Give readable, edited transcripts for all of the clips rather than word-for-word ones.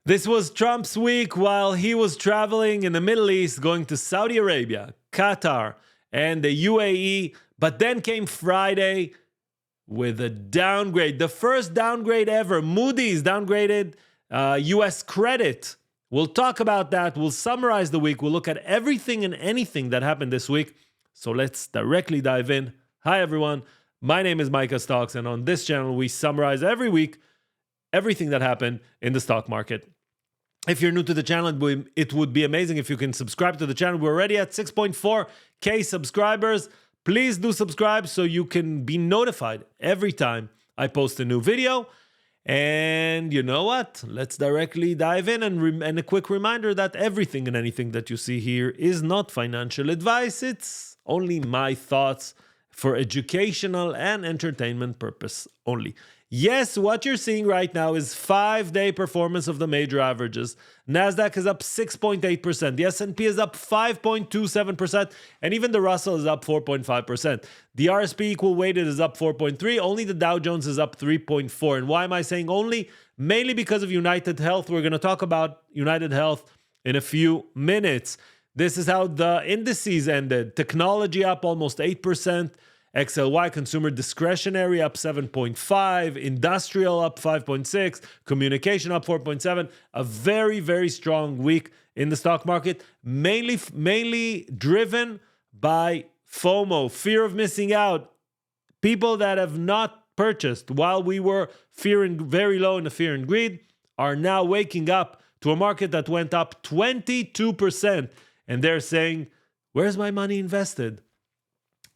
This was Trump's week while he was traveling in the Middle East, going to Saudi Arabia, Qatar, and the UAE. But then came Friday with a downgrade, the first downgrade ever. Moody's downgraded U.S. credit. We'll talk about that. We'll summarize the week. We'll look at everything and anything that happened this week. So let's directly dive in. Hi, everyone. My name is Micha Stocks, and on this channel, we summarize every week everything that happened in the stock market. If you're new to the channel, it would be amazing if you can subscribe to the channel. We're already at 6.4K subscribers. Please do subscribe so you can be notified every time I post a new video. And you know what? Let's directly dive in and a quick reminder that everything and anything that you see here is not financial advice. It's only my thoughts for educational and entertainment purpose only. Yes, what you're seeing right now is 5-day performance of the major averages. Nasdaq is up 6.8%. The S&P is up 5.27%. And even the Russell is up 4.5%. The RSP equal weighted is up 4.3%. Only the Dow Jones is up 3.4%. And why am I saying only? Mainly because of UnitedHealth. We're going to talk about UnitedHealth in a few minutes. This is how the indices ended. Technology up almost 8%. XLY, consumer discretionary, up 7.5%. Industrial, up 5.6%. Communication, up 4.7%. A very, very strong week in the stock market, mainly driven by FOMO, fear of missing out. People that have not purchased while we were fearing very low in the fear and greed are now waking up to a market that went up 22%. And they're saying, where's my money invested?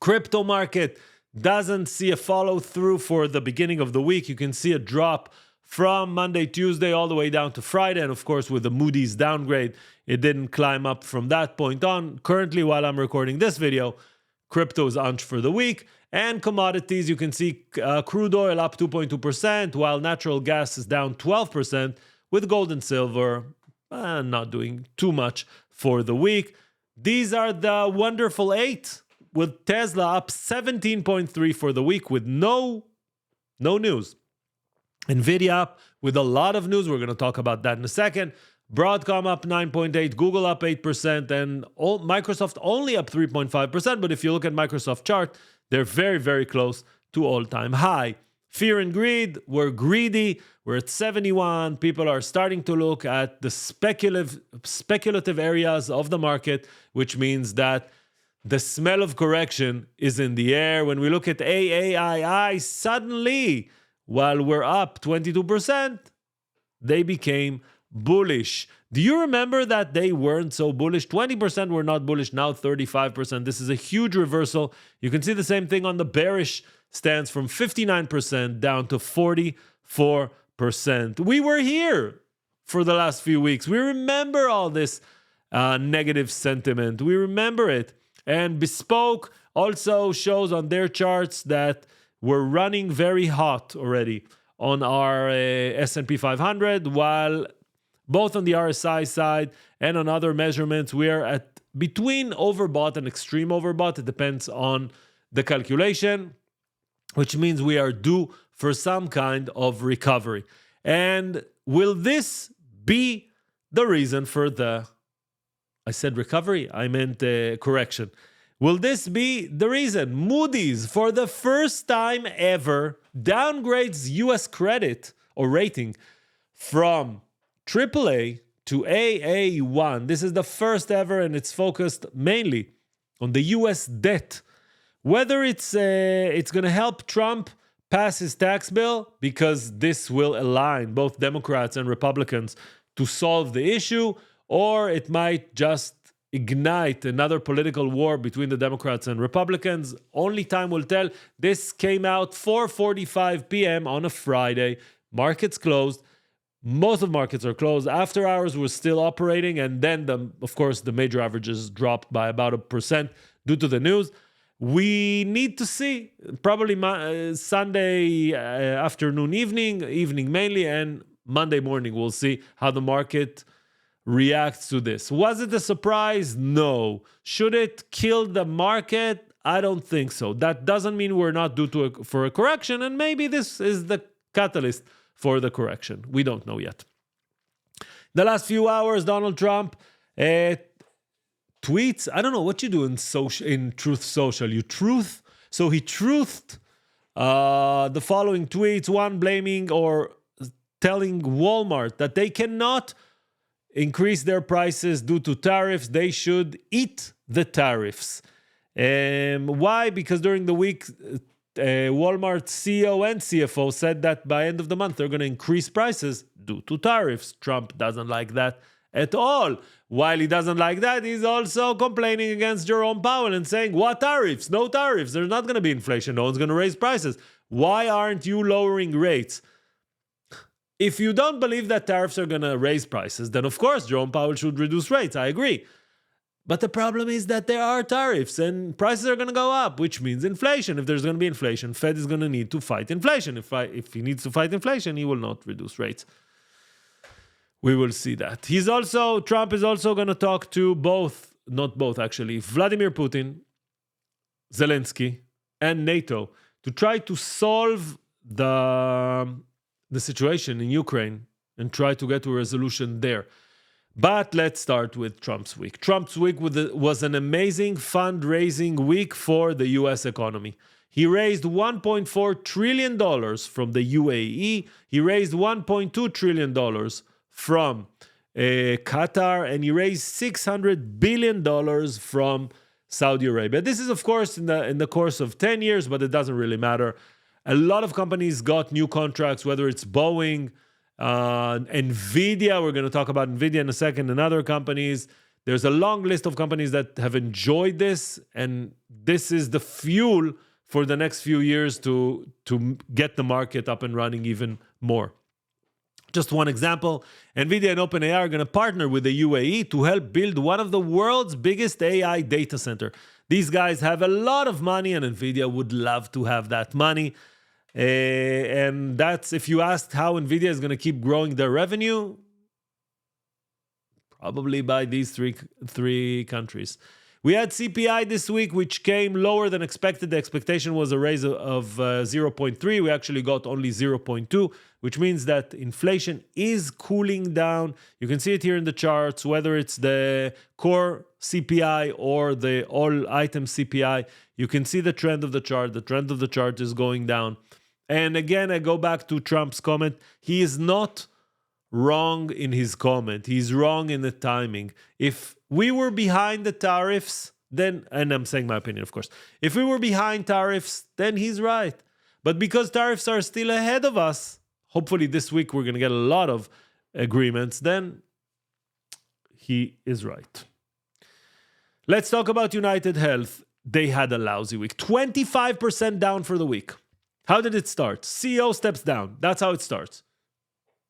Crypto market doesn't see a follow through for the beginning of the week. You can see a drop from Monday, Tuesday, all the way down to Friday. And of course, with the Moody's downgrade, it didn't climb up from that point on. Currently, while I'm recording this video, crypto is unch for the week. And commodities, you can see crude oil up 2.2%, while natural gas is down 12%, with gold and silver not doing too much for the week. These are the wonderful 8. With Tesla up 17.3% for the week with no news. Nvidia up with a lot of news. We're going to talk about that in a second. Broadcom up 9.8%, Google up 8%, and Microsoft only up 3.5%. But if you look at Microsoft chart, they're very, very close to all-time high. Fear and greed, we're greedy. We're at 71. People are starting to look at the speculative areas of the market, which means that the smell of correction is in the air. When we look at AAII, suddenly, while we're up 22%, they became bullish. Do you remember that they weren't so bullish? 20% were not bullish, now 35%. This is a huge reversal. You can see the same thing on the bearish stance from 59% down to 44%. We were here for the last few weeks. We remember all this negative sentiment. We remember it. And Bespoke also shows on their charts that we're running very hot already on our S&P 500, while both on the RSI side and on other measurements, we are at between overbought and extreme overbought. It depends on the calculation, which means we are due for some kind of recovery. And will this be the reason for I said recovery, I meant correction. Will this be the reason? Moody's, for the first time ever, downgrades U.S. credit or rating from AAA to AA1. This is the first ever, and it's focused mainly on the U.S. debt. Whether it's going to help Trump pass his tax bill, because this will align both Democrats and Republicans to solve the issue, or it might just ignite another political war between the Democrats and Republicans. Only time will tell. This came out 4:45 p.m. on a Friday. Markets closed. Most of markets are closed. After hours were still operating, and then, of course, the major averages dropped by about 1% due to the news. We need to see, probably Sunday afternoon, evening mainly, and Monday morning, we'll see how the market reacts to this. Was it a surprise? No. Should it kill the market? I don't think so. That doesn't mean we're not due for a correction, and maybe this is the catalyst for the correction. We don't know yet. The last few hours, Donald Trump tweets. I don't know what you do in Truth Social. You truth. So he truthed the following tweets. One blaming or telling Walmart that they cannot increase their prices due to tariffs. They should eat the tariffs. Why? Because during the week, Walmart CEO and CFO said that by end of the month, they're going to increase prices due to tariffs. Trump doesn't like that at all. While he doesn't like that, he's also complaining against Jerome Powell and saying, what tariffs? No tariffs. There's not going to be inflation. No one's going to raise prices. Why aren't you lowering rates? If you don't believe that tariffs are going to raise prices, then of course Jerome Powell should reduce rates. I agree. But the problem is that there are tariffs and prices are going to go up, which means inflation. If there's going to be inflation, Fed is going to need to fight inflation. If he needs to fight inflation, he will not reduce rates. We will see that. Trump is also going to talk to Vladimir Putin, Zelensky, and NATO to try to solve the situation in Ukraine and try to get to a resolution there. But let's start with Trump's week. Trump's week was an amazing fundraising week for the U.S. economy. He raised $1.4 trillion from the UAE. He raised $1.2 trillion from Qatar, and he raised $600 billion from Saudi Arabia. This is, of course, in the course of 10 years, but it doesn't really matter. A lot of companies got new contracts, whether it's Boeing, NVIDIA. We're going to talk about NVIDIA in a second, and other companies. There's a long list of companies that have enjoyed this, and this is the fuel for the next few years to get the market up and running even more. Just one example, NVIDIA and OpenAI are going to partner with the UAE to help build one of the world's biggest AI data center. These guys have a lot of money, and NVIDIA would love to have that money. And that's, if you asked how NVIDIA is going to keep growing their revenue, probably by these three countries. We had CPI this week, which came lower than expected. The expectation was a raise of 0.3. We actually got only 0.2, which means that inflation is cooling down. You can see it here in the charts, whether it's the core CPI or the all-item CPI. You can see the trend of the chart. The trend of the chart is going down. And again, I go back to Trump's comment. He is not wrong in his comment. He's wrong in the timing. If we were behind the tariffs, then, and I'm saying my opinion, of course, if we were behind tariffs, then he's right. But because tariffs are still ahead of us, hopefully this week we're going to get a lot of agreements, then he is right. Let's talk about UnitedHealth. They had a lousy week. 25% down for the week. How did it start? CEO steps down. That's how it starts.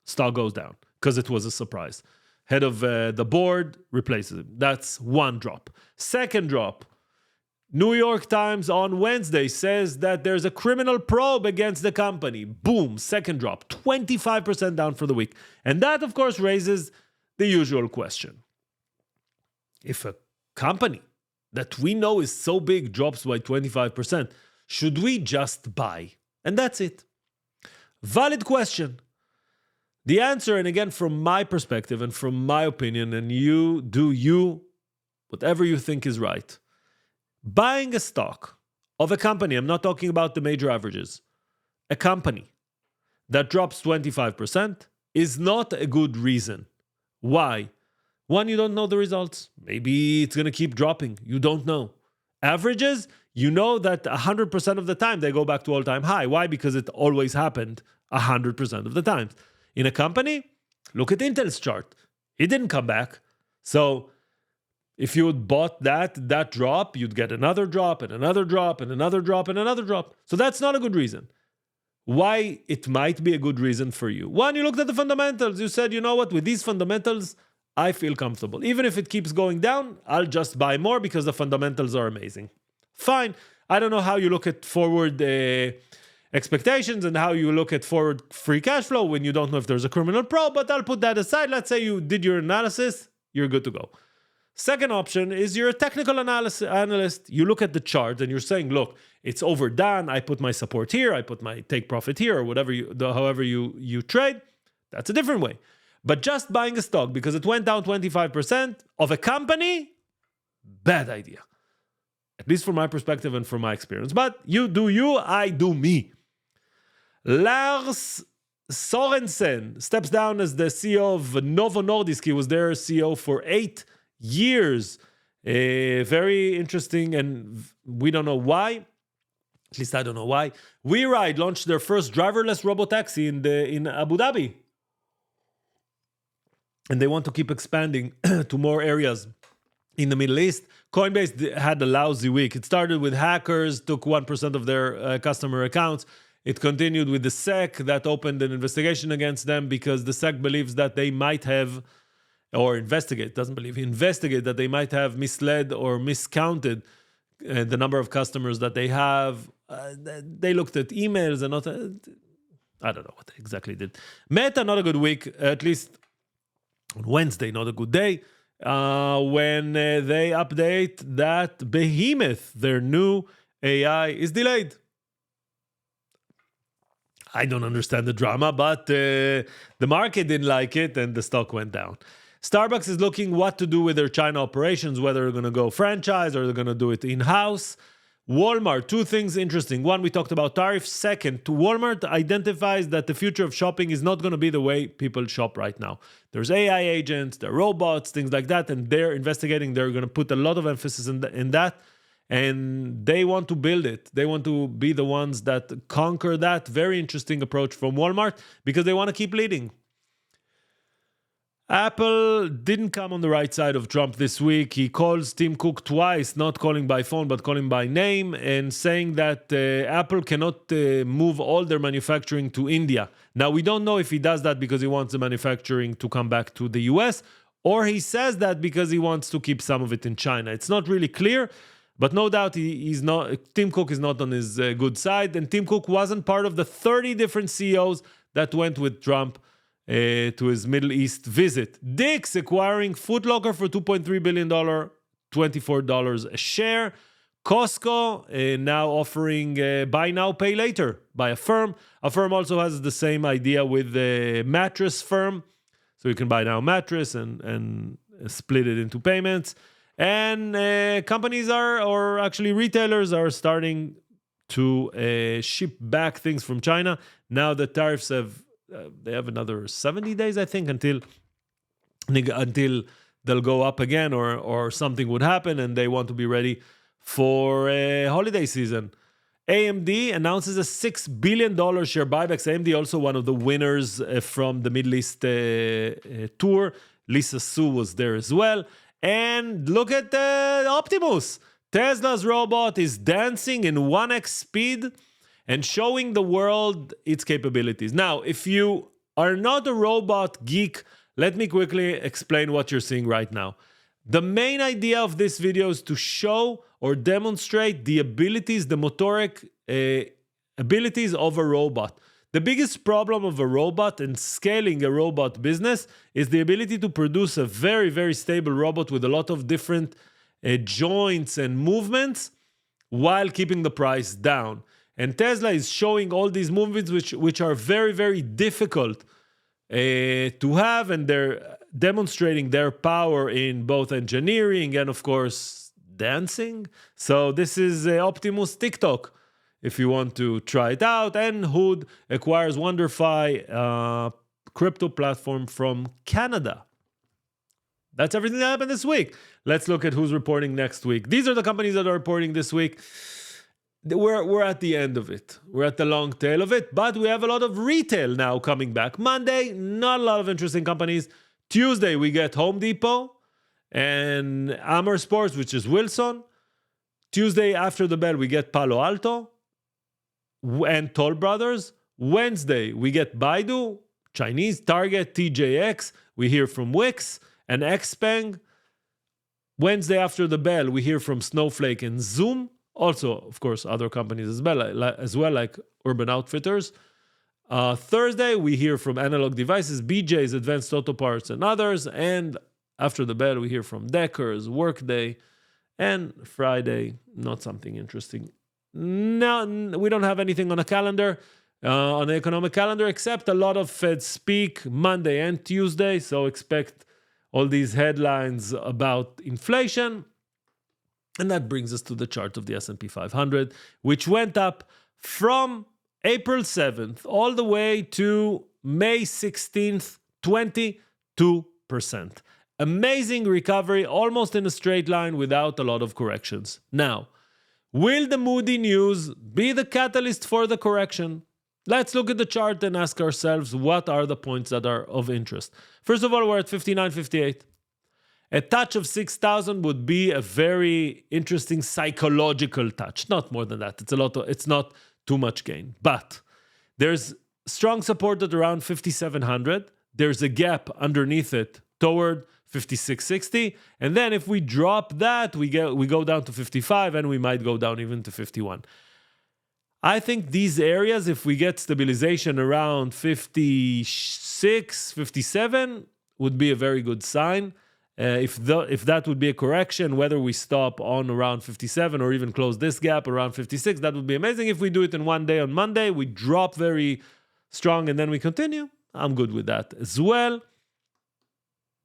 Stock goes down because it was a surprise. Head of the board replaces him. That's one drop. Second drop. New York Times on Wednesday says that there's a criminal probe against the company. Boom, second drop. 25% down for the week. And that, of course, raises the usual question. If a company that we know is so big drops by 25%, should we just buy? And that's it. Valid question. The answer, and again, from my perspective and from my opinion, and you do whatever you think is right. Buying a stock of a company, I'm not talking about the major averages, a company that drops 25% is not a good reason. Why? One, you don't know the results. Maybe it's going to keep dropping. You don't know. Averages, you know that 100% of the time they go back to all-time high. Why? Because it always happened 100% of the time. In a company, look at Intel's chart. It didn't come back. So if you had bought that drop, you'd get another drop and another drop and another drop and another drop. So that's not a good reason. Why it might be a good reason for you. One, you looked at the fundamentals. You said, you know what, with these fundamentals, I feel comfortable. Even if it keeps going down, I'll just buy more because the fundamentals are amazing. Fine. I don't know how you look at forward expectations and how you look at forward free cash flow when you don't know if there's a criminal probe, but I'll put that aside. Let's say you did your analysis, you're good to go. Second option is you're a technical analyst. You look at the chart and you're saying, look, it's overdone. I put my support here. I put my take profit here, or whatever however you trade. That's a different way. But just buying a stock because it went down 25% of a company, bad idea. At least from my perspective and from my experience. But you do you, I do me. Lars Sorensen steps down as the CEO of Novo Nordisk. He was their CEO for 8 years. Very interesting, and we don't know why. At least I don't know why. WeRide launched their first driverless robotaxi in Abu Dhabi. And they want to keep expanding to more areas in the Middle East. Coinbase had a lousy week. It started with hackers, took 1% of their customer accounts. It continued with the SEC that opened an investigation against them because the SEC believes that they might have, or investigate that they might have misled or miscounted the number of customers that they have. They looked at emails and not, I don't know what they exactly did. Meta, not a good week, at least on Wednesday, not a good day. When they update that Behemoth, their new AI, is delayed. I don't understand the drama, but the market didn't like it and the stock went down. Starbucks is looking what to do with their China operations, whether they're going to go franchise or they're going to do it in-house. Walmart, two things interesting. One, we talked about tariffs. Second, Walmart identifies that the future of shopping is not going to be the way people shop right now. There's AI agents, there are robots, things like that, and they're investigating. They're going to put a lot of emphasis in that, and they want to build it. They want to be the ones that conquer that. Very interesting approach from Walmart because they want to keep leading. Apple didn't come on the right side of Trump this week. He calls Tim Cook twice, not calling by phone, but calling by name, and saying that Apple cannot move all their manufacturing to India. Now, we don't know if he does that because he wants the manufacturing to come back to the US, or he says that because he wants to keep some of it in China. It's not really clear, but no doubt Tim Cook is not on his good side, and Tim Cook wasn't part of the 30 different CEOs that went with Trump to his Middle East visit. Dick's acquiring Foot Locker for $2.3 billion, $24 a share. Costco now offering buy now, pay later by Affirm. Affirm also has the same idea with the mattress firm. So you can buy now a mattress and split it into payments. And companies or actually retailers are starting to ship back things from China. Now the tariffs they have another 70 days, I think, until they'll go up again or something would happen, and they want to be ready for a holiday season. AMD announces a $6 billion share buybacks. AMD also one of the winners from the Middle East tour. Lisa Su was there as well. And look at Optimus. Tesla's robot is dancing in 1x speed and showing the world its capabilities. Now, if you are not a robot geek, let me quickly explain what you're seeing right now. The main idea of this video is to show or demonstrate the abilities, the motoric abilities of a robot. The biggest problem of a robot and scaling a robot business is the ability to produce a very, very stable robot with a lot of different joints and movements while keeping the price down. And Tesla is showing all these movements which are very, very difficult to have, and they're demonstrating their power in both engineering and, of course, dancing. So this is Optimus TikTok, if you want to try it out. And Hood acquires WonderFi, crypto platform from Canada. That's everything that happened this week. Let's look at who's reporting next week. These are the companies that are reporting this week. We're at the end of it. We're at the long tail of it, but we have a lot of retail now coming back. Monday, not a lot of interesting companies. Tuesday, we get Home Depot and Amer Sports, which is Wilson. Tuesday, after the bell, we get Palo Alto and Toll Brothers. Wednesday, we get Baidu, Chinese, Target, TJX. We hear from Wix and Xpeng. Wednesday, after the bell, we hear from Snowflake and Zoom. Also, of course, other companies as well, like Urban Outfitters. Thursday, we hear from Analog Devices, BJ's, Advanced Auto Parts, and others. And after the bell, we hear from Deckers, Workday. And Friday, not something interesting. No, we don't have anything on a calendar. on the economic calendar, except a lot of Fed speak Monday and Tuesday. So expect all these headlines about inflation. And that brings us to the chart of the S&P 500, which went up from April 7th all the way to May 16th, 22%. Amazing recovery, almost in a straight line without a lot of corrections. Now, will the Moody news be the catalyst for the correction? Let's look at the chart and ask ourselves what are the points that are of interest. First of all, we're at 59.58. A touch of 6,000 would be a very interesting psychological touch. Not more than that. It's not too much gain. But there's strong support at around 5,700. There's a gap underneath it toward 56.60. And then if we drop that, we go down to 55 and we might go down even to 51. I think these areas, if we get stabilization around 56, 57, would be a very good sign. If that would be a correction, whether we stop on around 57 or even close this gap around 56, that would be amazing. If we do it in one day on Monday, we drop very strong and then we continue, I'm good with that as well.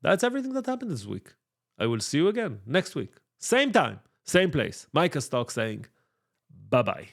That's everything that happened this week. I will see you again next week. Same time, same place. Micha Stocks saying bye-bye.